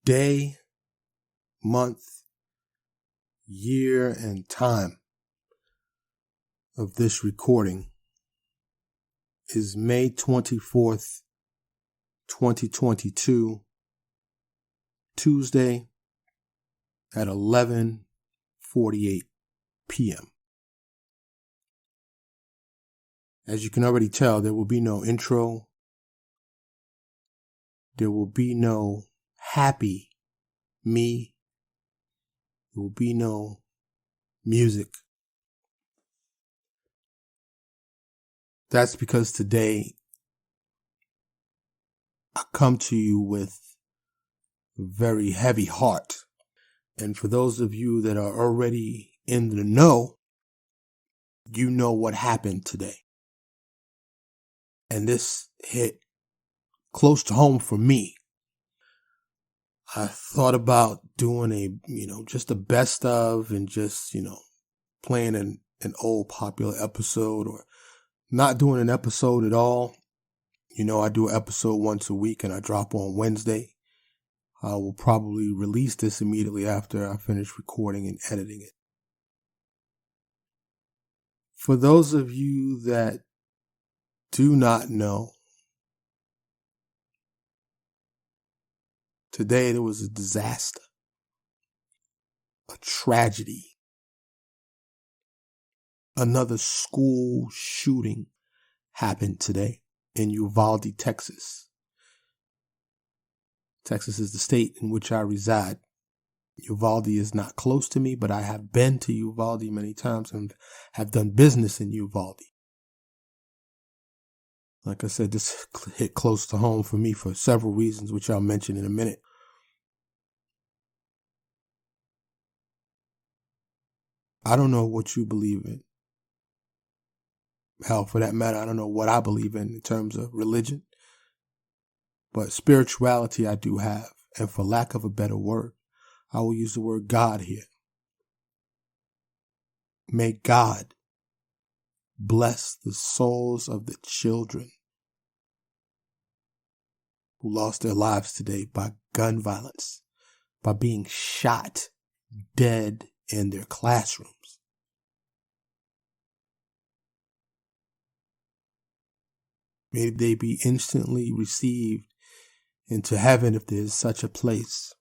day, month, year, and time of this recording is May 24th, 2022, Tuesday at 11:48 p.m. As you can already tell, there will be no intro. There will be no happy me. There will be no music. That's because today I come to you with a very heavy heart. And for those of you that are already in the know, you know what happened today. And this hit close to home for me. I thought about doing just a best of and just, playing an old popular episode or not doing an episode at all. I do an episode once a week and I drop on Wednesday. I will probably release this immediately after I finish recording and editing it. For those of you that do not know, today there was a disaster, a tragedy. Another school shooting happened today in Uvalde, Texas. Texas is the state in which I reside. Uvalde is not close to me, but I have been to Uvalde many times and have done business in Uvalde. Like I said, this hit close to home for me for several reasons, which I'll mention in a minute. I don't know what you believe in. Hell, for that matter, I don't know what I believe in terms of religion. But spirituality I do have. And for lack of a better word, I will use the word God here. May God bless the souls of the children who lost their lives today by gun violence, by being shot dead in their classrooms. May they be instantly received into heaven if there is such a place.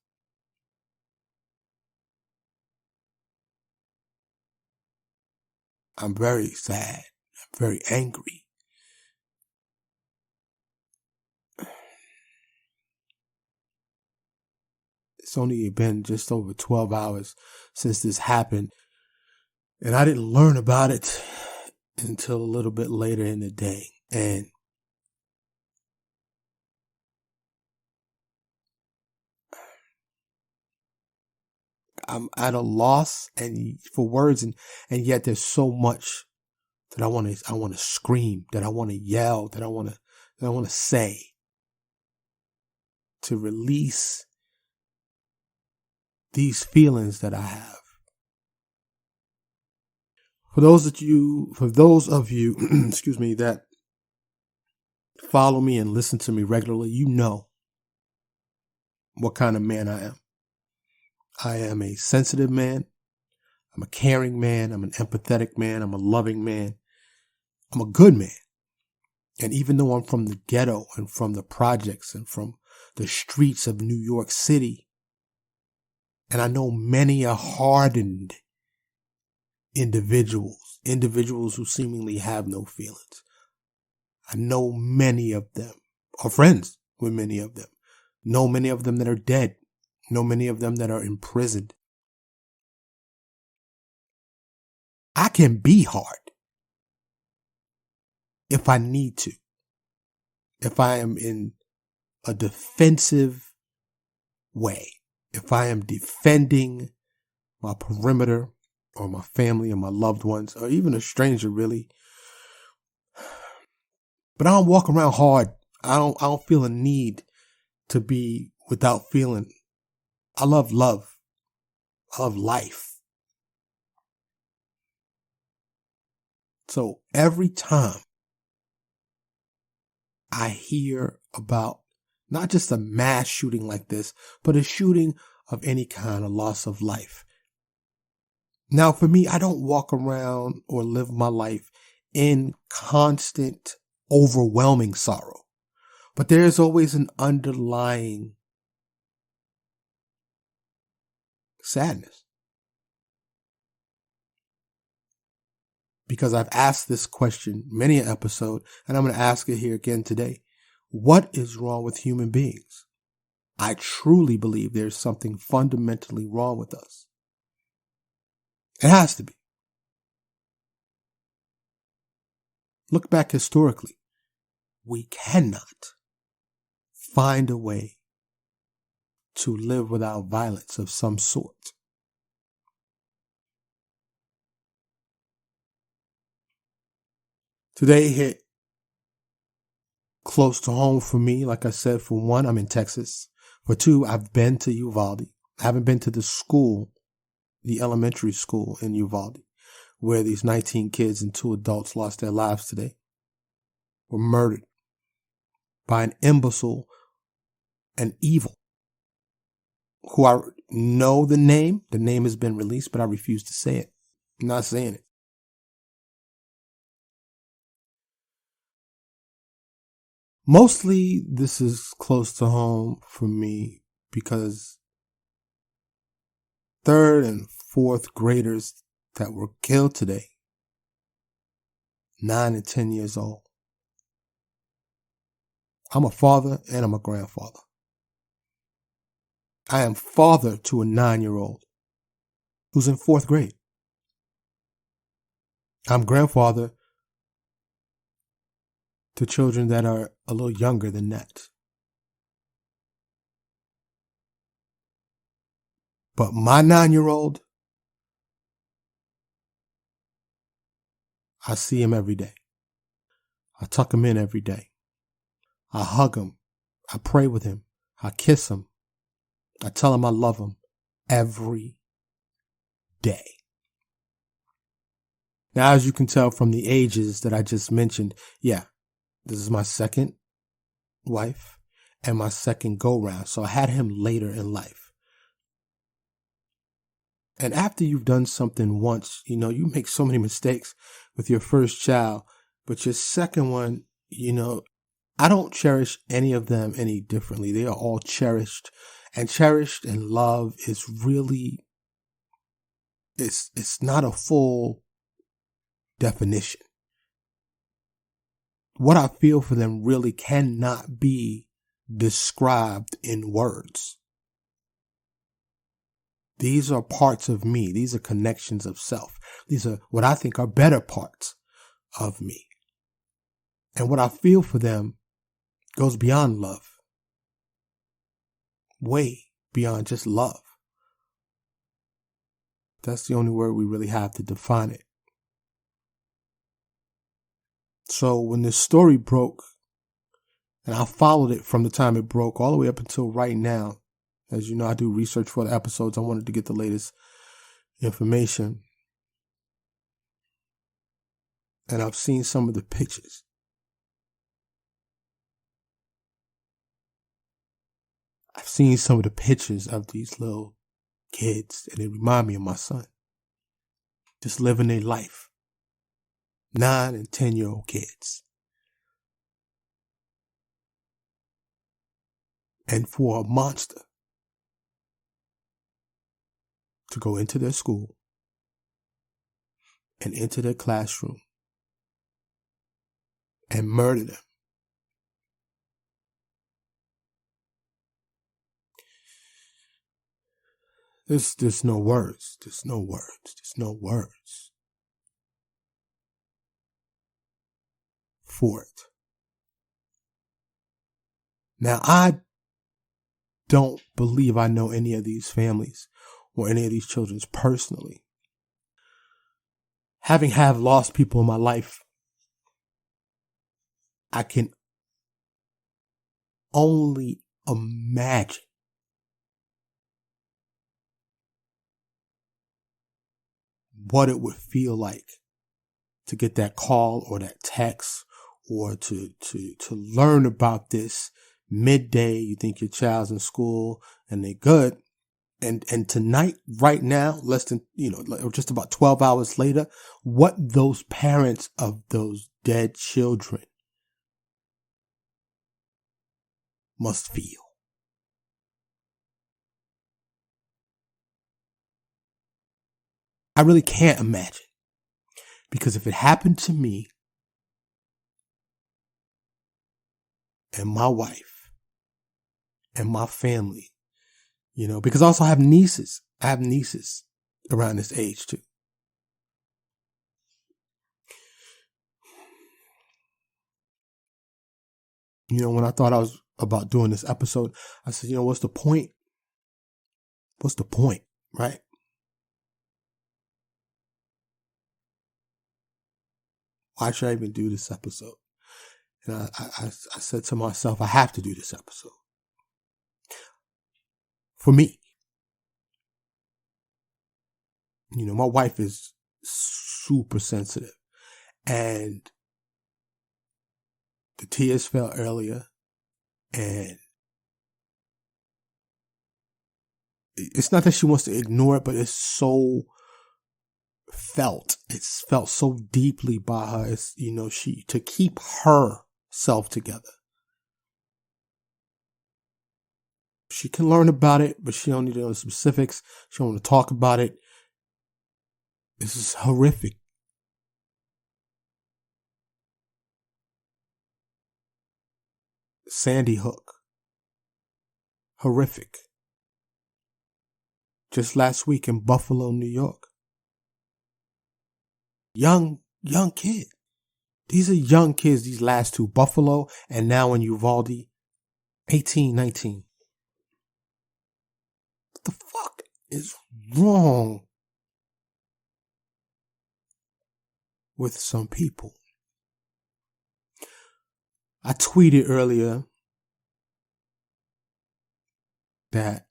I'm very sad. I'm very angry. It's only been just over 12 hours since this happened, and I didn't learn about it until a little bit later in the day. And I'm at a loss for words, and yet there's so much that I want to scream, that I want to yell, that I want to say, to release these feelings that I have. For those of you, excuse me, that follow me and listen to me regularly, you know what kind of man I am. I am a sensitive man. I'm a caring man. I'm an empathetic man. I'm a loving man. I'm a good man. And even though I'm from the ghetto and from the projects and from the streets of New York City, and I know many are hardened individuals who seemingly have no feelings. I know many of them are friends with many of them. Know many of them that are dead. Know many of them that are imprisoned. I can be hard if I need to. If I am in a defensive way. If I am defending my perimeter or my family or my loved ones or even a stranger really. But I don't walk around hard. I don't feel a need to be without feeling. I love love. I love life. So every time I hear about Not just a mass shooting like this, but a shooting of any kind, a loss of life. Now, for me, I don't walk around or live my life in constant, overwhelming sorrow. But there's always an underlying sadness. Because I've asked this question many an episode, and I'm going to ask it here again today. What is wrong with human beings? I truly believe there's something fundamentally wrong with us. It has to be. Look back historically. We cannot find a way to live without violence of some sort. Today hit close to home for me. Like I said, for one, I'm in Texas. For two, I've been to Uvalde. I haven't been to the school, the elementary school in Uvalde, where these 19 kids and 2 adults lost their lives today, were murdered by an imbecile and evil, who I know the name. The name has been released, but I refuse to say it. I'm not saying it. Mostly this is close to home for me because 3rd and 4th graders that were killed today, 9 and 10 years old. I'm a father and I'm a grandfather. I am father to a 9-year-old who's in 4th grade. I'm grandfather to children that are a little younger than that. But my 9-year-old, I see him every day. I tuck him in every day. I hug him. I pray with him. I kiss him. I tell him I love him every day. Now, as you can tell from the ages that I just mentioned, this is my second wife and my second go-round. So I had him later in life. And after you've done something once, you make so many mistakes with your first child, but your second one, I don't cherish any of them any differently. They are all cherished, and love is really, it's not a full definition. What I feel for them really cannot be described in words. These are parts of me. These are connections of self. These are what I think are better parts of me. And what I feel for them goes beyond love. Way beyond just love. That's the only word we really have to define it. So when this story broke, and I followed it from the time it broke all the way up until right now, as you know, I do research for the episodes. I wanted to get the latest information. And I've seen some of the pictures. I've seen some of the pictures of these little kids, and they remind me of my son. Just living their life. 9 and 10-year-old kids. And for a monster to go into their school and into their classroom and murder them. There's no words. There's no words. There's no words for it. Now, I don't believe I know any of these families or any of these children personally. Having lost people in my life, I can only imagine what it would feel like to get that call or that text or to learn about this midday, you think your child's in school and they're good. And tonight, right now, less than, just about 12 hours later, what those parents of those dead children must feel. I really can't imagine. Because if it happened to me and my wife and my family, because I also have nieces. I have nieces around this age too. When I thought I was about doing this episode, I said, what's the point? What's the point, right? Why should I even do this episode? And I said to myself, I have to do this episode. For me. My wife is super sensitive. And the tears fell earlier. And it's not that she wants to ignore it, but it's so felt. It's felt so deeply by her. It's, to keep herself together. She can learn about it, but she don't need to know the specifics. She don't want to talk about it. This is horrific. Sandy Hook. Horrific. Just last week in Buffalo, New York. Young kid. These are young kids, these last two. Buffalo and now in Uvalde. 18, 19. What the fuck is wrong with some people? I tweeted earlier that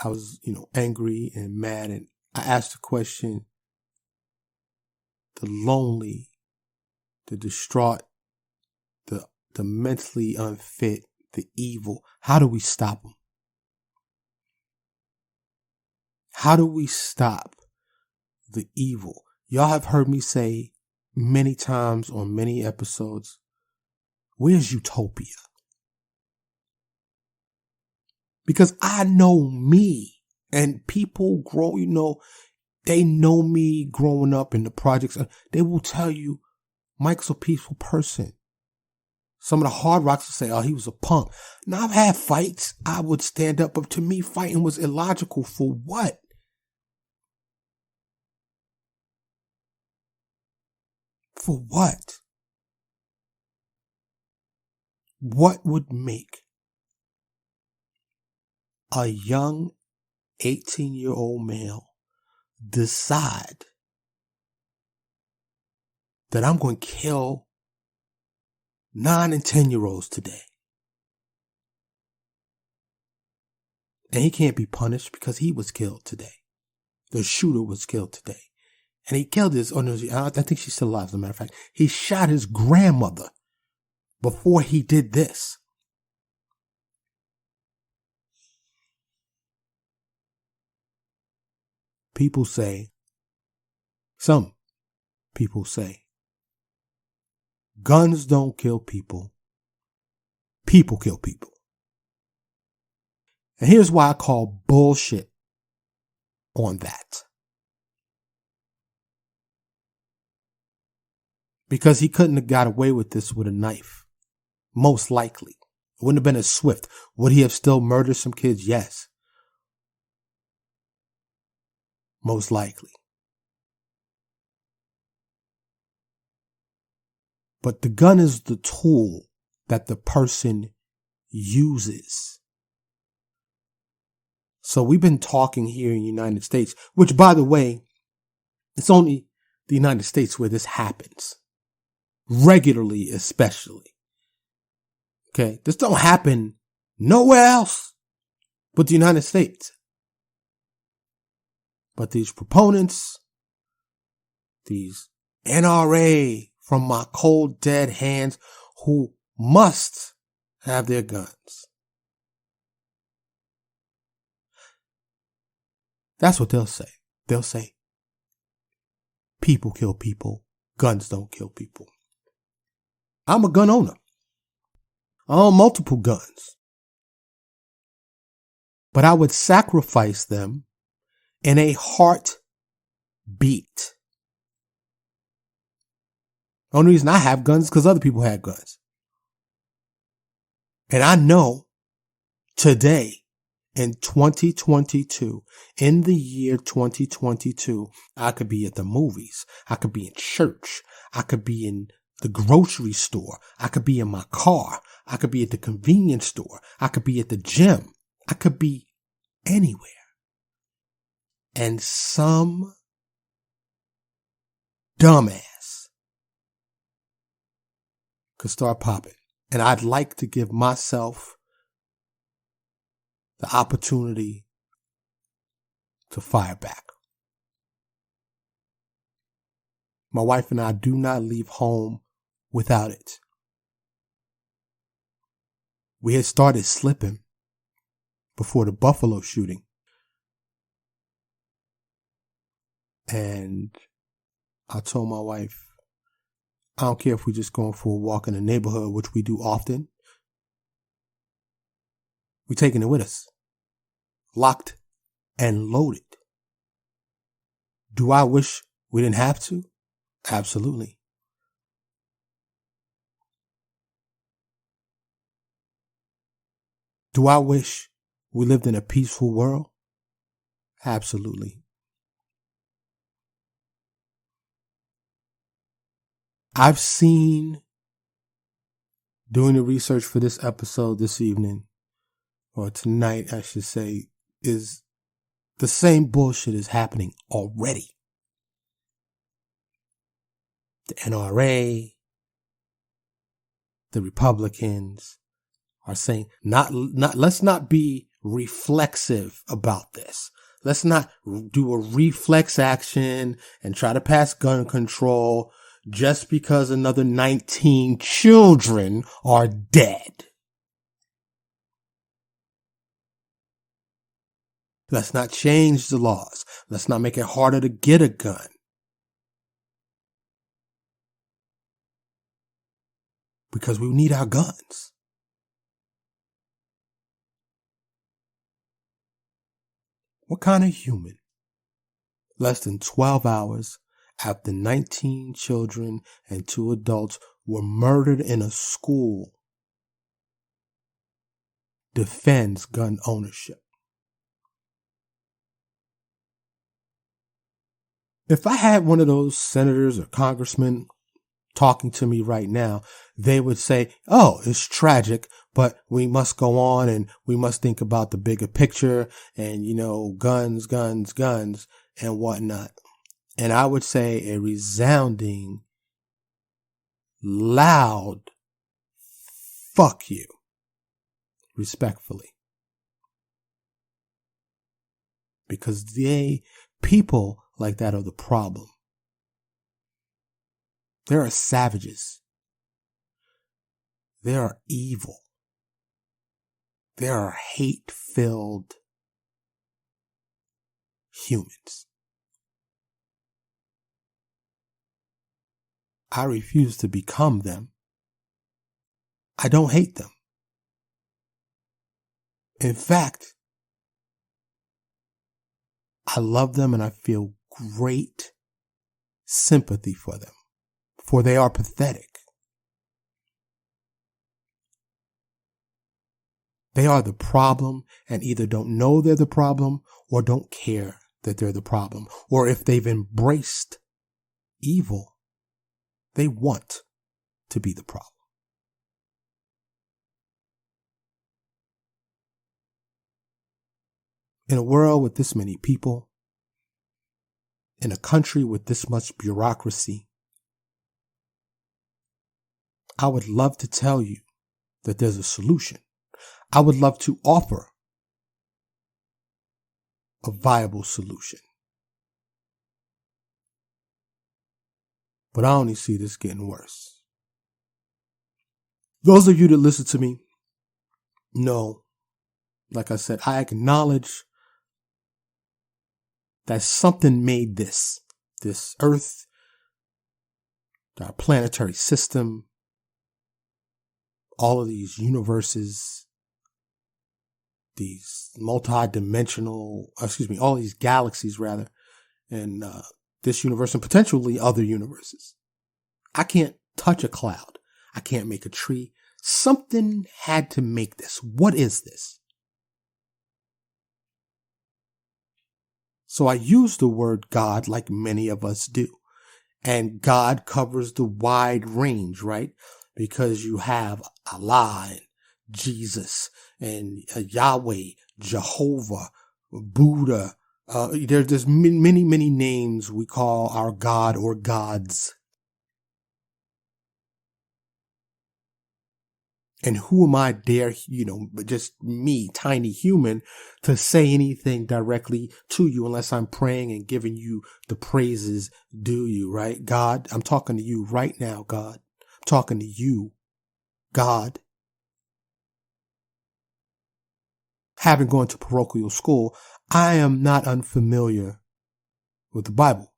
I was, angry and mad, and I asked the question, the lonely, the distraught, the mentally unfit, the evil, how do we stop them? How do we stop the evil? Y'all have heard me say many times on many episodes, where's utopia? Because I know me, and people grow, they know me growing up in the projects. They will tell you Mike's a peaceful person. Some of the hard rocks will say, oh, he was a punk. Now, I've had fights. I would stand up, but to me, fighting was illogical. For what? For what? What would make a young 18-year-old male decide that I'm going to kill 9 and 10-year-olds today? And he can't be punished because he was killed today. The shooter was killed today. And he killed his, I think she's still alive, as a matter of fact. He shot his grandmother before he did this. Some people say, guns don't kill people. People kill people. And here's why I call bullshit on that. Because he couldn't have got away with this with a knife. Most likely. It wouldn't have been as swift. Would he have still murdered some kids? Yes. Most likely. But the gun is the tool that the person uses. So we've been talking here in the United States, which, by the way, it's only the United States where this happens. Regularly, especially. Okay, this don't happen nowhere else but the United States. But these proponents, these NRA from my cold dead hands who must have their guns, That's what they'll say. They'll say, people kill people. Guns don't kill people. I'm a gun owner. I own multiple guns. But I would sacrifice them in a heartbeat. The only reason I have guns is because other people had guns. And I know today, in 2022, in the year 2022, I could be at the movies. I could be in church. I could be in the grocery store. I could be in my car. I could be at the convenience store. I could be at the gym. I could be anywhere. And some dumbass could start popping. And I'd like to give myself the opportunity to fire back. My wife and I do not leave home without it. We had started slipping before the Buffalo shooting. And I told my wife, I don't care if we're just going for a walk in the neighborhood, which we do often. We're taking it with us. Locked and loaded. Do I wish we didn't have to? Absolutely. Do I wish we lived in a peaceful world? Absolutely. I've seen, doing the research for this episode this evening, or tonight, I should say, is the same bullshit is happening already. The NRA, the Republicans are saying, let's not be reflexive about this. Let's not do a reflex action and try to pass gun control just because another 19 children are dead. Let's not change the laws. Let's not make it harder to get a gun. Because we need our guns. What kind of human, less than 12 hours after 19 children and 2 adults were murdered in a school, defends gun ownership? If I had one of those senators or congressmen talking to me right now, they would say, oh, it's tragic, but we must go on and we must think about the bigger picture and, guns, guns, guns and whatnot. And I would say a resounding, loud, fuck you, respectfully. Because people like that are the problem. There are savages. There are evil. There are hate-filled humans. I refuse to become them. I don't hate them. In fact, I love them and I feel great sympathy for them, for they are pathetic. They are the problem and either don't know they're the problem or don't care that they're the problem. Or if they've embraced evil, they want to be the problem. In a world with this many people, in a country with this much bureaucracy, I would love to tell you that there's a solution. I would love to offer a viable solution. But I only see this getting worse. Those of you that listen to me know, like I said, I acknowledge that something made this earth, our planetary system, all of these universes, these all these galaxies rather, and this universe and potentially other universes. I can't touch a cloud. I can't make a tree. Something had to make this. What is this? So I use the word God like many of us do. And God covers the wide range, right? Because you have Allah and Jesus and Yahweh, Jehovah, Buddha. There's many, many names we call our God or gods. And who am I dare, just me, tiny human, to say anything directly to you unless I'm praying and giving you the praises due you, right? God, I'm talking to you right now, God. I'm talking to you, God. Having gone to parochial school, I am not unfamiliar with the Bible.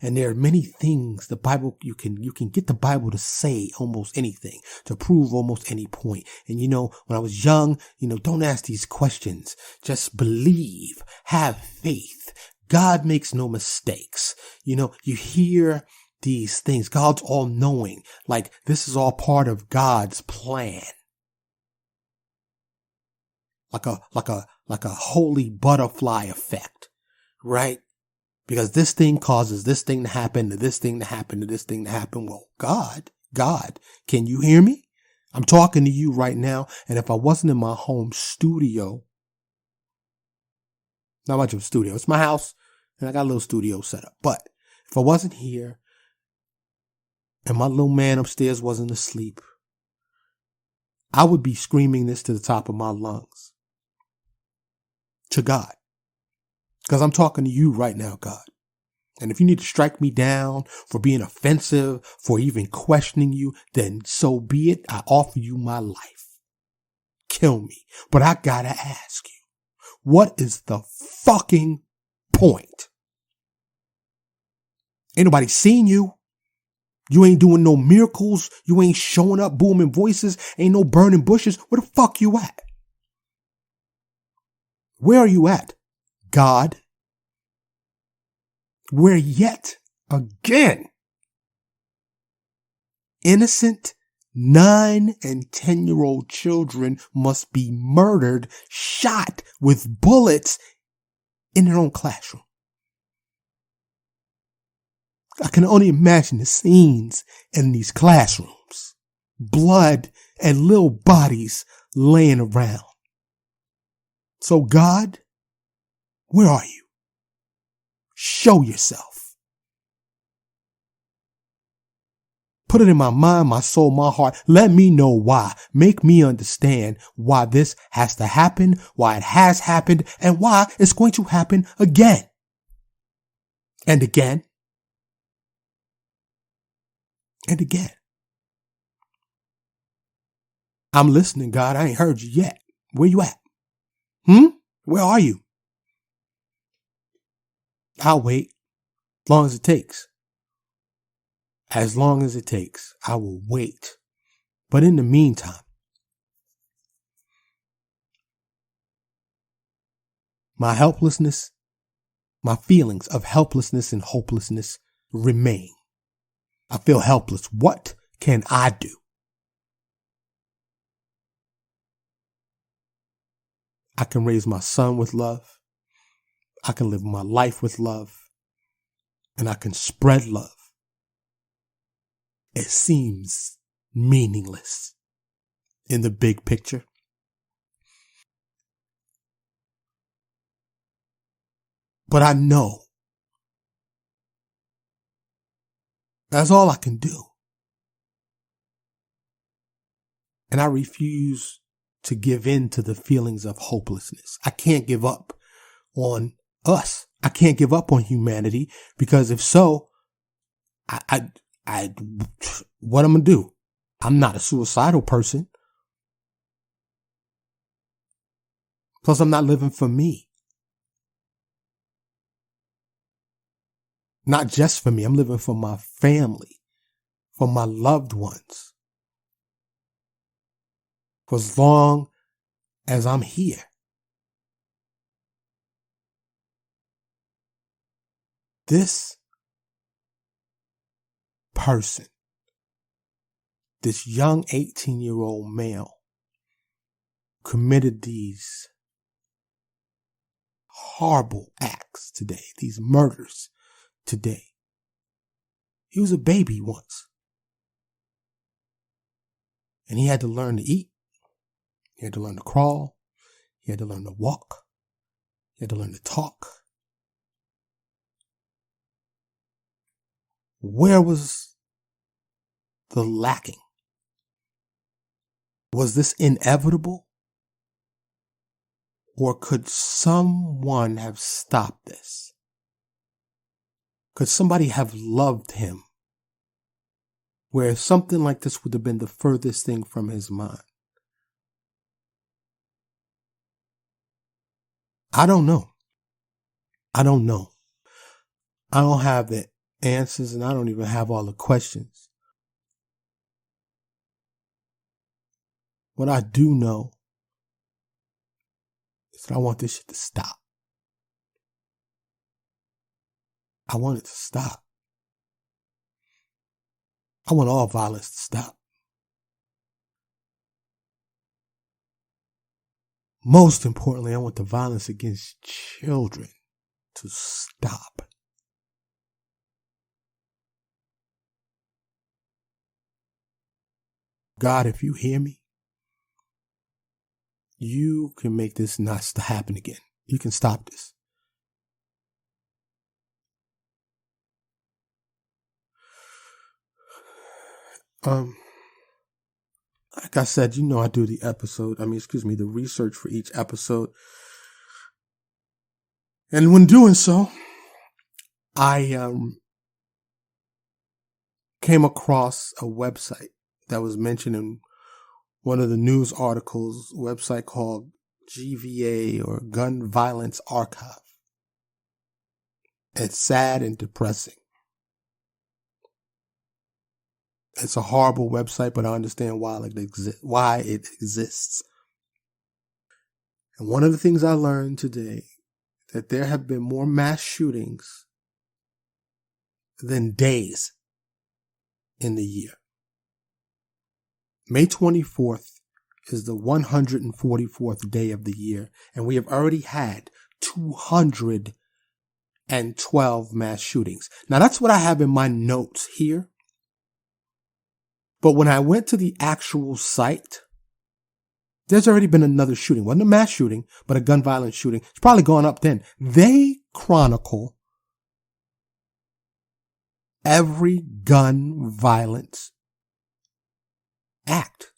And there are many things the Bible, you can get the Bible to say almost anything, to prove almost any point. And when I was young, don't ask these questions. Just believe, have faith. God makes no mistakes. You hear these things. God's all knowing. Like this is all part of God's plan. Like a holy butterfly effect, right? Because this thing causes this thing to happen, to this thing to happen, to this thing to happen. Well, God, can you hear me? I'm talking to you right now. And if I wasn't in my home studio, not much of a studio, it's my house and I got a little studio set up. But if I wasn't here and my little man upstairs wasn't asleep, I would be screaming this to the top of my lungs to God. Because I'm talking to you right now, God. And if you need to strike me down for being offensive, for even questioning you, then so be it. I offer you my life. Kill me. But I gotta ask you, what is the fucking point? Ain't nobody seen you. You ain't doing no miracles. You ain't showing up booming voices. Ain't no burning bushes. Where the fuck you at? Where are you at, God? Where yet again, innocent 9 and 10-year-old children must be murdered, shot with bullets in their own classroom. I can only imagine the scenes in these classrooms. Blood and little bodies laying around. So God, where are you? Show yourself. Put it in my mind, my soul, my heart. Let me know why. Make me understand why this has to happen, why it has happened, and why it's going to happen again. And again. And again. I'm listening, God. I ain't heard you yet. Where you at? Where are you? I'll wait. As long as it takes. As long as it takes, I will wait. But in the meantime, my helplessness, my feelings of helplessness and hopelessness remain. I feel helpless. What can I do? I can raise my son with love. I can live my life with love. And I can spread love. It seems meaningless in the big picture. But I know that's all I can do. And I refuse to give in to the feelings of hopelessness. I can't give up on us. I can't give up on humanity, because if so, what I'm going to do? I'm not a suicidal person. Plus, I'm not living for me. Not just for me. I'm living for my family, for my loved ones, for as long as I'm here. This person, this young 18-year-old male, committed these horrible acts today, these murders today. He was a baby once. And he had to learn to eat. He had to learn to crawl. He had to learn to walk. He had to learn to talk. Where was the lacking? Was this inevitable? Or could someone have stopped this? Could somebody have loved him where something like this would have been the furthest thing from his mind? I don't know. I don't know. I don't have the answers, and I don't even have all the questions. What I do know is that I want this shit to stop. I want it to stop. I want all violence to stop. Most importantly, I want the violence against children to stop. God, if you hear me, you can make this not to happen again. You can stop this. Like I said, I do the research for each episode. And when doing so, I came across a website that was mentioned in one of the news articles, a website called GVA, or Gun Violence Archive. It's sad and depressing. It's a horrible website, but I understand why it exists. And one of the things I learned today, that there have been more mass shootings than days in the year. May 24th is the 144th day of the year, and we have already had 212 mass shootings. Now, that's what I have in my notes here. But when I went to the actual site, there's already been another shooting. It wasn't a mass shooting, but a gun violence shooting. It's probably gone up then. They chronicle every gun violence act.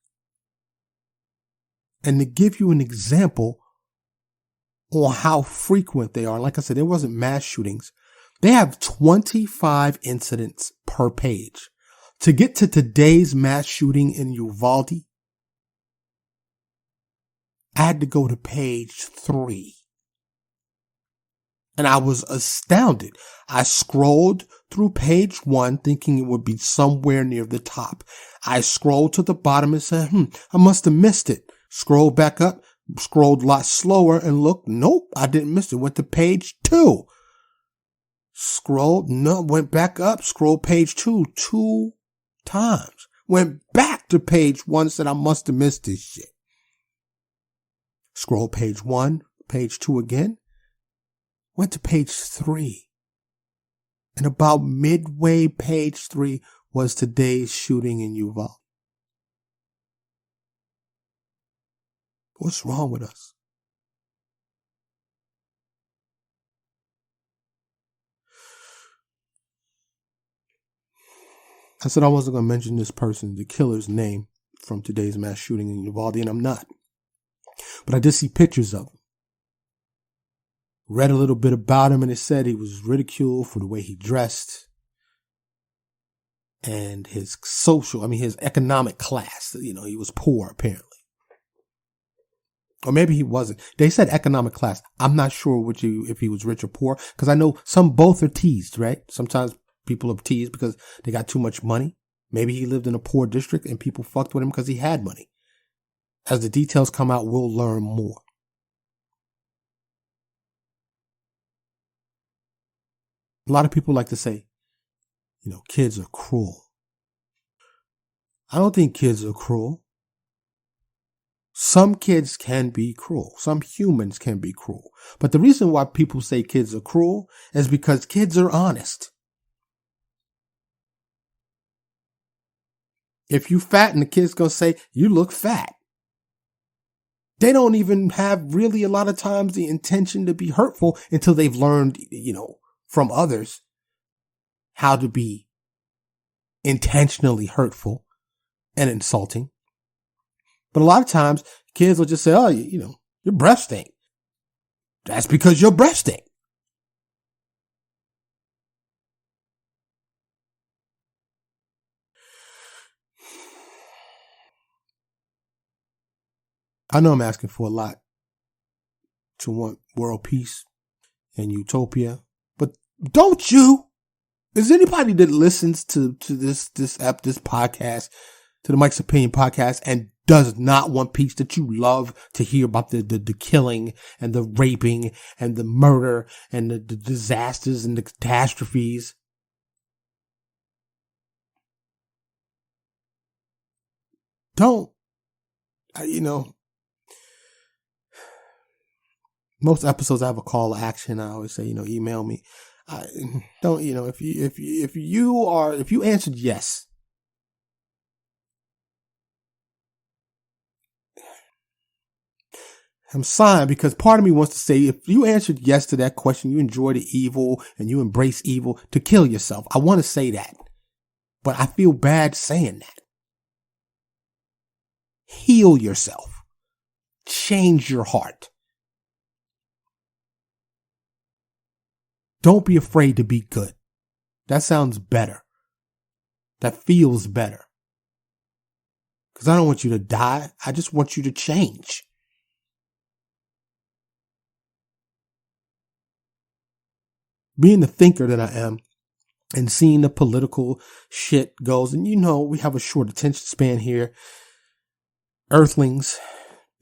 And to give you an example on how frequent they are, like I said, there wasn't mass shootings. They have 25 incidents per page. To get to today's mass shooting in Uvalde, I had to go to page 3. And I was astounded. I scrolled through page 1 thinking it would be somewhere near the top. I scrolled to the bottom and said, I must have missed it. Scrolled back up, scrolled a lot slower and looked. Nope, I didn't miss it. Went to page 2. Went back up, scrolled page 2 times. Went back to page 1, said I must have missed this shit. Scroll page 1, page 2 again. Went to page 3. And about midway page 3 was today's shooting in Uvalde. What's wrong with us? I said I wasn't going to mention this person, the killer's name from today's mass shooting in Uvalde, and I'm not. But I did see pictures of him. Read a little bit about him, and it said he was ridiculed for the way he dressed and his economic class. He was poor, apparently. Or maybe he wasn't. They said economic class. I'm not sure if he was rich or poor, because I know both are teased, right? Sometimes people are teased because they got too much money. Maybe he lived in a poor district and people fucked with him because he had money. As the details come out, we'll learn more. A lot of people like to say, kids are cruel. I don't think kids are cruel. Some kids can be cruel. Some humans can be cruel. But the reason why people say kids are cruel is because kids are honest. If you fat and the kid's going to say, you look fat. They don't even have really a lot of times the intention to be hurtful until they've learned, from others how to be intentionally hurtful and insulting. But a lot of times kids will just say, oh, your breath stink. That's because your breath stink. I know I'm asking for a lot to want world peace and utopia, but don't you? Is anybody that listens to this podcast, to the Mike's Opinion podcast, and does not want peace, that you love to hear about the killing and the raping and the murder and the disasters and the catastrophes? Don't, most episodes I have a call to action. I always say, email me. I don't, if you answered yes, I'm sighing, because part of me wants to say, if you answered yes to that question, you enjoy the evil and you embrace evil, to kill yourself. I want to say that, but I feel bad saying that. Heal yourself. Change your heart. Don't be afraid to be good. That sounds better. That feels better. Because I don't want you to die. I just want you to change. Being the thinker that I am and seeing the political shit goes, and we have a short attention span here. Earthlings,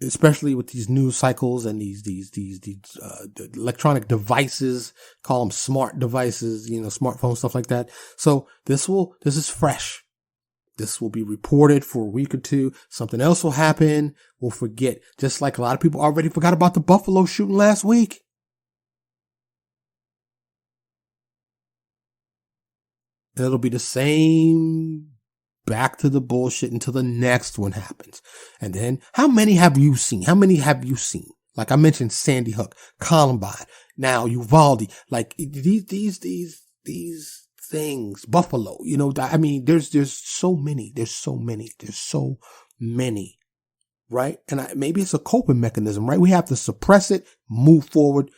especially with these news cycles and these electronic devices, call them smart devices, smartphones, stuff like that. So this is fresh. This will be reported for a week or two. Something else will happen. We'll forget. Just like a lot of people already forgot about the Buffalo shooting last week. It'll be the same, back to the bullshit until the next one happens. And then, how many have you seen? Like I mentioned, Sandy Hook, Columbine, now Uvalde, like these things, Buffalo, I mean, there's so many, right? And maybe it's a coping mechanism, right? We have to suppress it, move forward.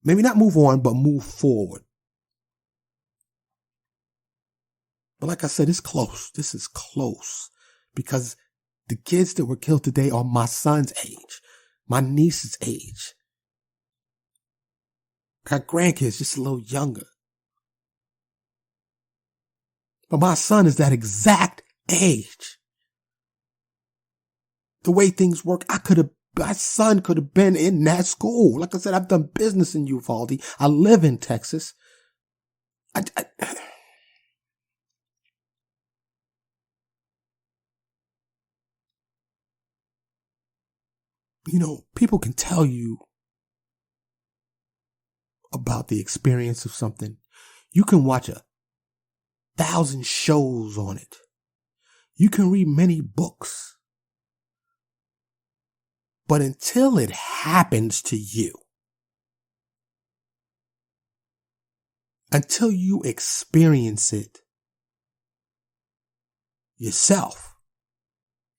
Maybe not move on, but move forward. But like I said, it's close. This is close, because the kids that were killed today are my son's age, my niece's age. Got grandkids just a little younger. But my son is that exact age. The way things work, my son could have been in that school. Like I said, I've done business in Uvalde. I live in Texas. People can tell you about the experience of something. You can watch 1,000 shows on it. You can read many books. But until it happens to you, until you experience it yourself,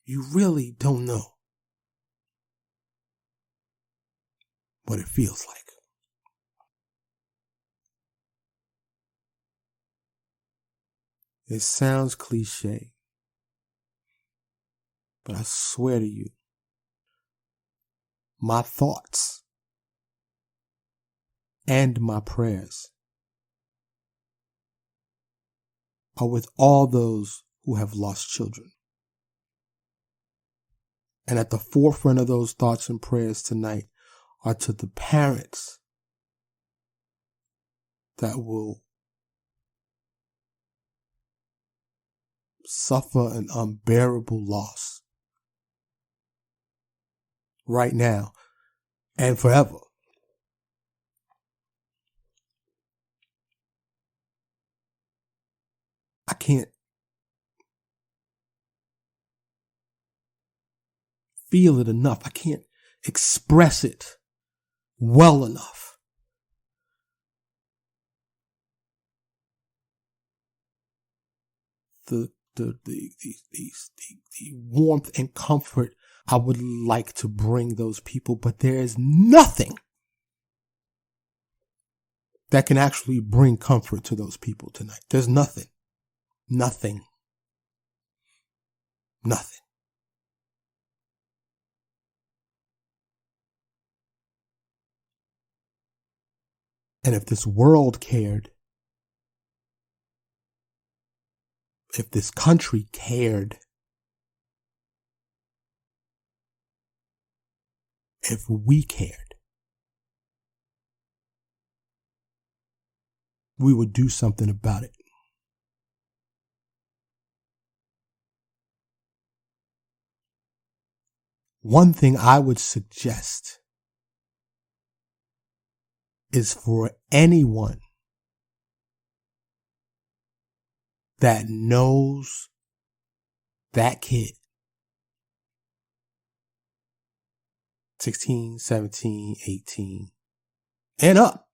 you really don't know what it feels like. It sounds cliche, but I swear to you, my thoughts and my prayers are with all those who have lost children. And at the forefront of those thoughts and prayers tonight are to the parents that will suffer an unbearable loss right now and forever. I can't feel it enough. I can't express it well enough. The warmth and comfort I would like to bring those people, but there is nothing that can actually bring comfort to those people tonight. There's nothing. Nothing. Nothing. And if this world cared, if this country cared, if we cared, we would do something about it. One thing I would suggest is for anyone that knows that kid, 16, 17, 18, and up,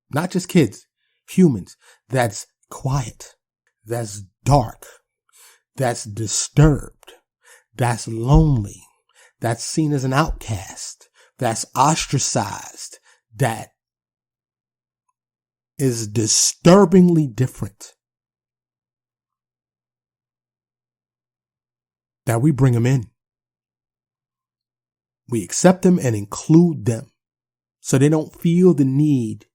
not just kids, humans, that's quiet, that's dark, that's disturbed, that's lonely, that's seen as an outcast, that's ostracized, that is disturbingly different, that we bring them in. We accept them and include them so they don't feel the need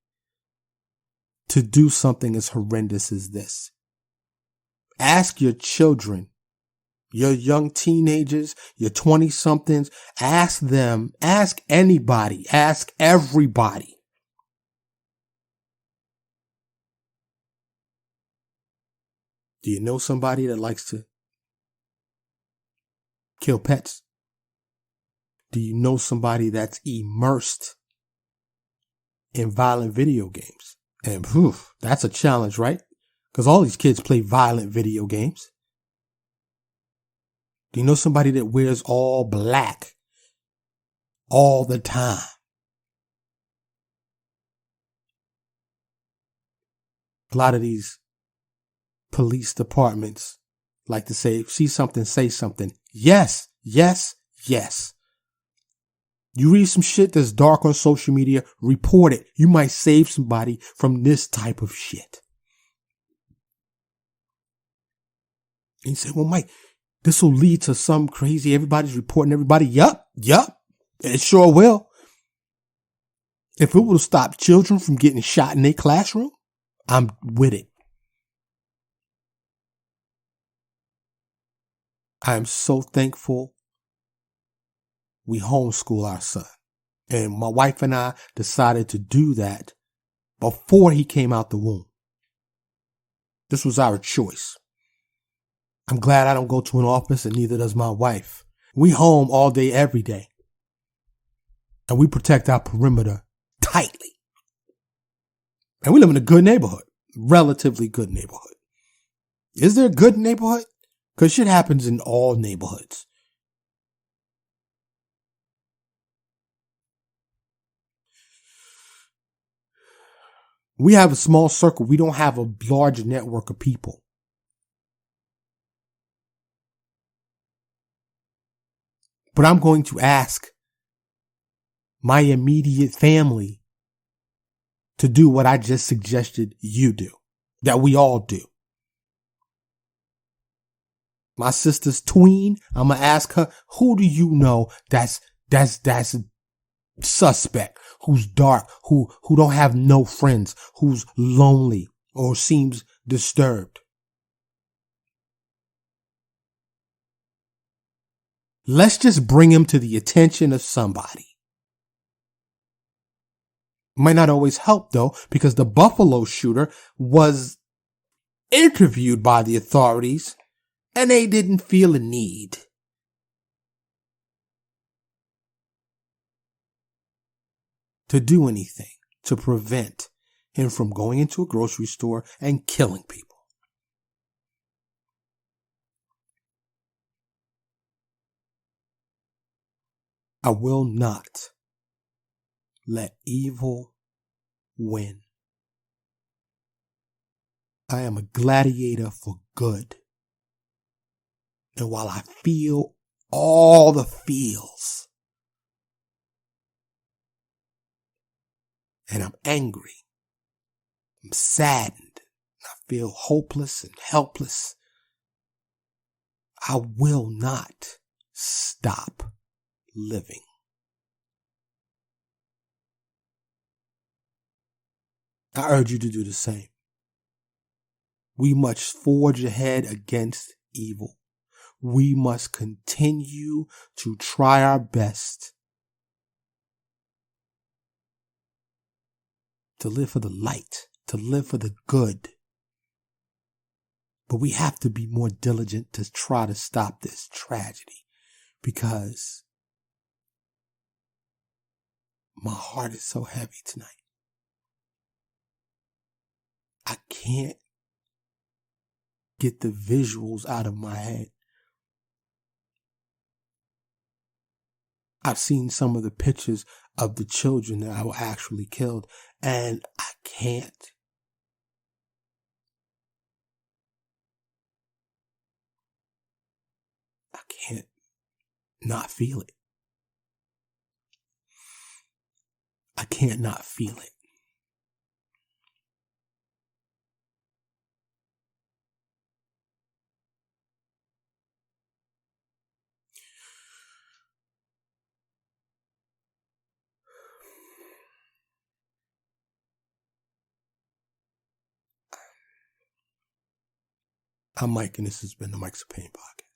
to do something as horrendous as this. Ask your children, your young teenagers, your 20-somethings, ask them, ask anybody, ask everybody. Do you know somebody that likes to kill pets? Do you know somebody that's immersed in violent video games? And that's a challenge, right? Because all these kids play violent video games. Do you know somebody that wears all black all the time? A lot of these police departments like to say, see something, say something. Yes, yes, yes. You read some shit that's dark on social media, report it. You might save somebody from this type of shit. And you say, well, Mike, this will lead to some crazy, everybody's reporting everybody. Yup. It sure will. If it will stop children from getting shot in their classroom, I'm with it. I am so thankful we homeschool our son. And my wife and I decided to do that before he came out the womb. This was our choice. I'm glad I don't go to an office, and neither does my wife. We home all day, every day. And we protect our perimeter tightly. And we live in a good neighborhood. Relatively good neighborhood. Is there a good neighborhood? Because shit happens in all neighborhoods. We have a small circle. We don't have a large network of people. But I'm going to ask my immediate family to do what I just suggested you do, that we all do. My sister's tween, I'm going to ask her, who do you know that's That's a suspect who's dark, who don't have no friends, who's lonely or seems disturbed. Let's just bring him to the attention of somebody. Might not always help though, because the Buffalo shooter was interviewed by the authorities and they didn't feel a need to do anything to prevent him from going into a grocery store and killing people. I will not let evil win. I am a gladiator for good. And while I feel all the feels, and I'm angry, I'm saddened, I feel hopeless and helpless, I will not stop living. I urge you to do the same. We must forge ahead against evil. We must continue to try our best to live for the light, to live for the good. But we have to be more diligent to try to stop this tragedy, because my heart is so heavy tonight. I can't get the visuals out of my head. I've seen some of the pictures of the children that were actually killed, and I can't not feel it. I can't not feel it. I'm Mike, and this has been the Mike's Opinion Podcast.